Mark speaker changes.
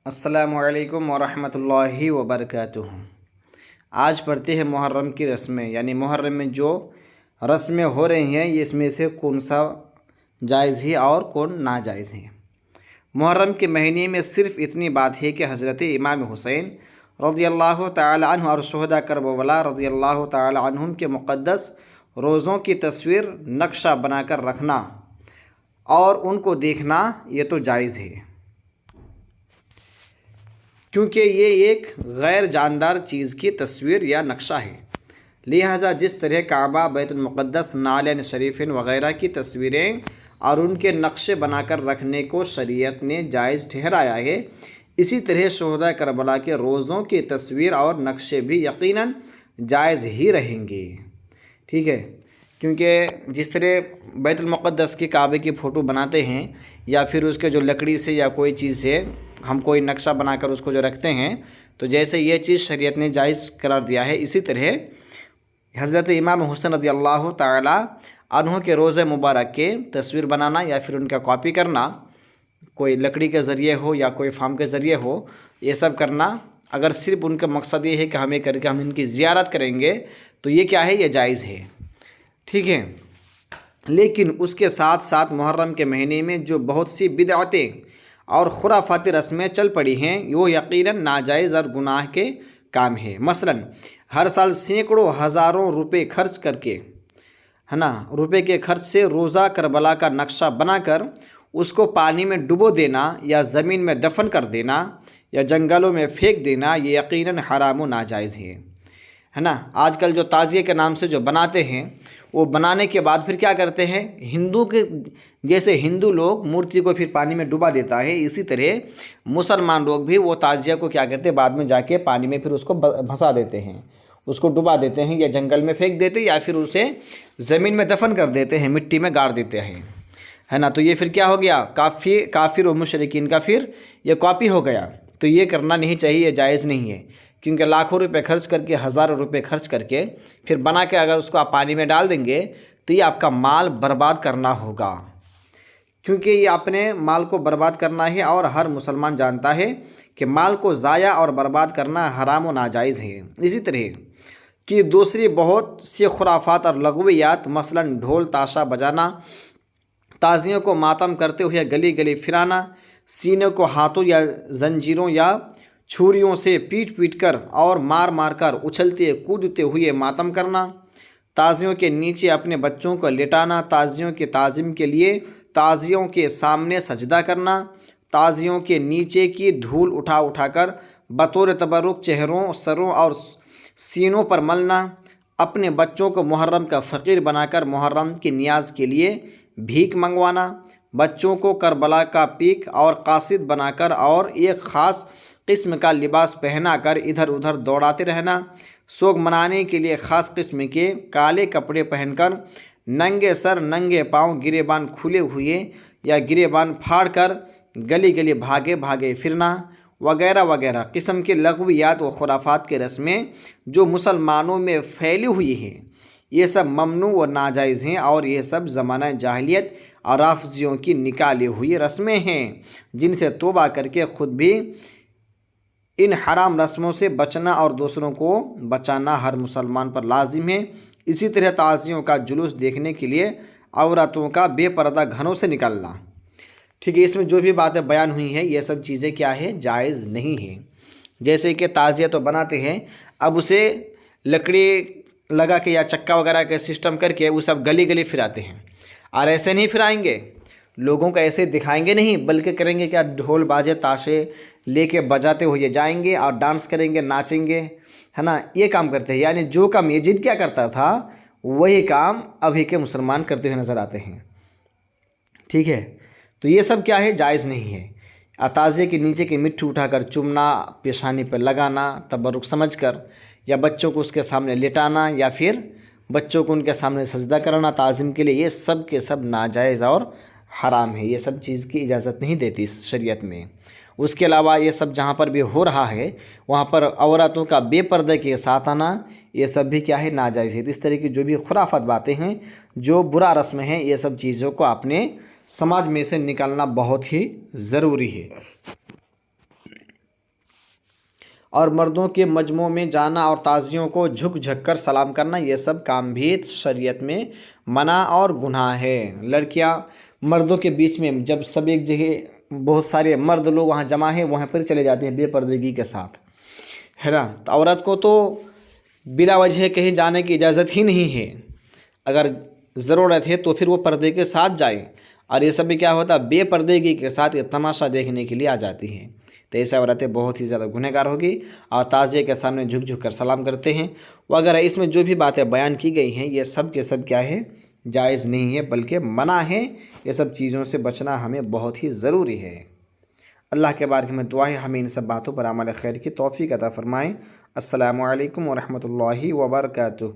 Speaker 1: अस्सलामु अलैकुम वरहमतुल्लाहि वबरकातुहू। आज पढ़ते हैं मुहर्रम की रस्में, यानी मुहर्रम में जो रस्में हो रही हैं ये इसमें से कौन सा जायज़ है और कौन नाजायज़ है। मुहर्रम के महीने में सिर्फ़ इतनी बात है कि हज़रत इमाम हुसैन रज़ियल्लाहु ताला अन्हु और शुहदा करबला रज़ियल्लाहु ताला अन्हुम के मुक़द्दस रोज़ों की तस्वीर नक्शा बनाकर रखना और उनको देखना ये तो जायज़ है, क्योंकि ये एक गैर जानदार चीज़ की तस्वीर या नक्शा है। लिहाजा जिस तरह काबा, बैतुल मुक़द्दस, नालैन शरीफ़ैन वग़ैरह की तस्वीरें और उनके नक्शे बनाकर रखने को शरीयत ने जायज़ ठहराया है, इसी तरह शुहदा करबला के रोज़ों की तस्वीर और नक्शे भी यकीनन जायज़ ही रहेंगे। ठीक है, क्योंकि जिस तरह बैतुल मुक़द्दस के काबे की फ़ोटो बनाते हैं या फिर उसके जो लकड़ी से या कोई चीज़ से हम कोई नक्शा बनाकर उसको जो रखते हैं, तो जैसे ये चीज़ शरीयत ने जायज़ करार दिया है, इसी तरह हज़रत इमाम हुसैन रज़ियल्लाहु ताला अन्हु के रोज़े मुबारक के तस्वीर बनाना या फिर उनका कॉपी करना, कोई लकड़ी के ज़रिए हो या कोई फार्म के ज़रिए हो, ये सब करना, अगर सिर्फ उनका मकसद ये है कि हमें करके हम इनकी ज़ियारत करेंगे तो ये क्या है, ये जायज़ है। ठीक है, लेकिन उसके साथ साथ मुहर्रम के महीने में जो बहुत सी बिदअतें और खुराफाती रस्में चल पड़ी हैं, वो यकीनन नाजायज़ और गुनाह के काम है। मसलन हर साल सैकड़ों हज़ारों रुपए खर्च करके, है ना, रुपए के खर्च से रोज़ा करबला का नक्शा बनाकर उसको पानी में डुबो देना या ज़मीन में दफन कर देना या जंगलों में फेंक देना, ये यकीनन हराम व नाजायज़ है ना। आजकल जो ताज़िए के नाम से जो बनाते हैं, वो बनाने के बाद फिर क्या करते हैं, हिंदू के जैसे हिंदू लोग मूर्ति को फिर पानी में डुबा देता है, इसी तरह मुसलमान लोग भी वो ताज़िया को क्या करते हैं, बाद में जाके पानी में फिर उसको भंसा देते हैं, उसको डुबा देते हैं या जंगल में फेंक देते हैं या फिर उसे ज़मीन में दफन कर देते हैं, मिट्टी में गाड़ देते हैं, है ना। तो ये फिर क्या हो गया, काफिर व मुशरिकीन का फिर ये कॉपी हो गया। तो ये करना नहीं चाहिए, ये जायज़ नहीं है, क्योंकि लाखों रुपए खर्च करके, हज़ारों रुपए खर्च करके फिर बना के अगर उसको आप पानी में डाल देंगे तो ये आपका माल बर्बाद करना होगा, क्योंकि ये अपने माल को बर्बाद करना है और हर मुसलमान जानता है कि माल को ज़ाया और बर्बाद करना हराम व नाजायज़ है। इसी तरह कि दूसरी बहुत सी खुराफात और लगवियात, मसलन ढोल ताशा बजाना, ताज़ियों को मातम करते हुए गली गली फिराना, सीने को हाथों या जंजीरों या छुरियों से पीट पीट कर और मार मार कर उछलते कूदते हुए मातम करना, ताज़ियों के नीचे अपने बच्चों को लेटाना, ताज़ियों के ताज़ीम के लिए ताज़ियों के सामने सजदा करना, ताज़ियों के नीचे की धूल उठा उठाकर बतौर तबरुक चेहरों, सरों और सीनों पर मलना, अपने बच्चों को मुहर्रम का फ़कीर बनाकर मुहर्रम की नियाज़ के लिए भीख मंगवाना, बच्चों को करबला का पीक और कासिद बनाकर और एक ख़ास किस्म का लिबास पहनाकर इधर उधर दौड़ाते रहना, सोग मनाने के लिए ख़ास किस्म के काले कपड़े पहनकर नंगे सर नंगे पांव गिरेबान खुले हुए या गिरेबान फाड़ कर गली गली भागे भागे फिरना वगैरह वगैरह किस्म के लगवियात व खुराफात के रस्में जो मुसलमानों में फैली हुई हैं, ये सब ममनू व नाजायज़ हैं और ये सब ज़माना जाहिलियत और राफ़िज़ियों की निकाली हुई रस्में हैं, जिनसे तौबा करके ख़ुद भी इन हराम रस्मों से बचना और दूसरों को बचाना हर मुसलमान पर लाजिम है। इसी तरह ताज़ियों का जुलूस देखने के लिए औरतों का बेपर्दा घरों से निकलना। ठीक है, इसमें जो भी बातें बयान हुई हैं ये सब चीज़ें क्या है, जायज़ नहीं है। जैसे कि ताज़िया तो बनाते हैं, अब उसे लकड़ी लगा के या चक्का वगैरह के सिस्टम करके वो सब गली गली फिराते हैं, और ऐसे नहीं फिराएंगे, लोगों को ऐसे दिखाएंगे नहीं, बल्कि करेंगे क्या, ढोल बाजे ताशे लेके बजाते हुए जाएंगे और डांस करेंगे, नाचेंगे, है ना। ये काम करते हैं, यानी जो काम यजीद क्या करता था वही काम अभी के मुसलमान करते हुए नज़र आते हैं। ठीक है, तो ये सब क्या है, जायज़ नहीं है। ताज़िए के नीचे की मिट्टी उठाकर चुमना, पेशानी पर लगाना तबरुक समझकर, या बच्चों को उसके सामने लेटाना या फिर बच्चों को उनके सामने सजदा करना ताज़ीम के लिए, ये सब के सब नाजायज़ और हराम है। ये सब चीज़ की इजाज़त नहीं देती इस शरीयत में। उसके अलावा ये सब जहाँ पर भी हो रहा है वहाँ पर औरतों का बेपर्दे के साथ आना, ये सब भी क्या है, नाजायज़ है। इस तरह की जो भी खुराफात बातें हैं, जो बुरा रस्म हैं, ये सब चीज़ों को अपने समाज में से निकालना बहुत ही ज़रूरी है। اور مردوں کے مجموعوں میں جانا اور تعزیوں کو جھک جھک کر سلام کرنا، یہ سب کام بھی شریعت میں منع اور گناہ ہے۔ لڑکیاں مردوں کے بیچ میں جب سب ایک جگہ بہت سارے مرد لوگ وہاں جمع ہیں، وہاں پر چلے جاتے ہیں بے پردگی کے ساتھ، ہے نا، تو عورت کو تو بلا وجہ کہیں جانے کی اجازت ہی نہیں ہے۔ اگر ضرورت ہے تو پھر وہ پردے کے ساتھ جائے، اور یہ سب بھی کیا ہوتا ہے، بے پردگی کے ساتھ یہ تماشا دیکھنے کے لیے آ جاتی ہیں، تو ایسے عورتیں بہت ہی زیادہ گنہگار ہوگی اور تعزیے کے سامنے جھک جھک کر سلام کرتے ہیں وغیرہ۔ اس میں جو بھی باتیں بیان کی گئی ہیں یہ سب کے سب کیا ہے، جائز نہیں ہے بلکہ منع ہے۔ یہ سب چیزوں سے بچنا ہمیں بہت ہی ضروری ہے۔ اللہ کے بارے میں دعا ہے ہمیں ان سب باتوں پر عمل خیر کی توفیق عطا فرمائیں۔ السلام علیکم ورحمۃ اللہ وبرکاتہ۔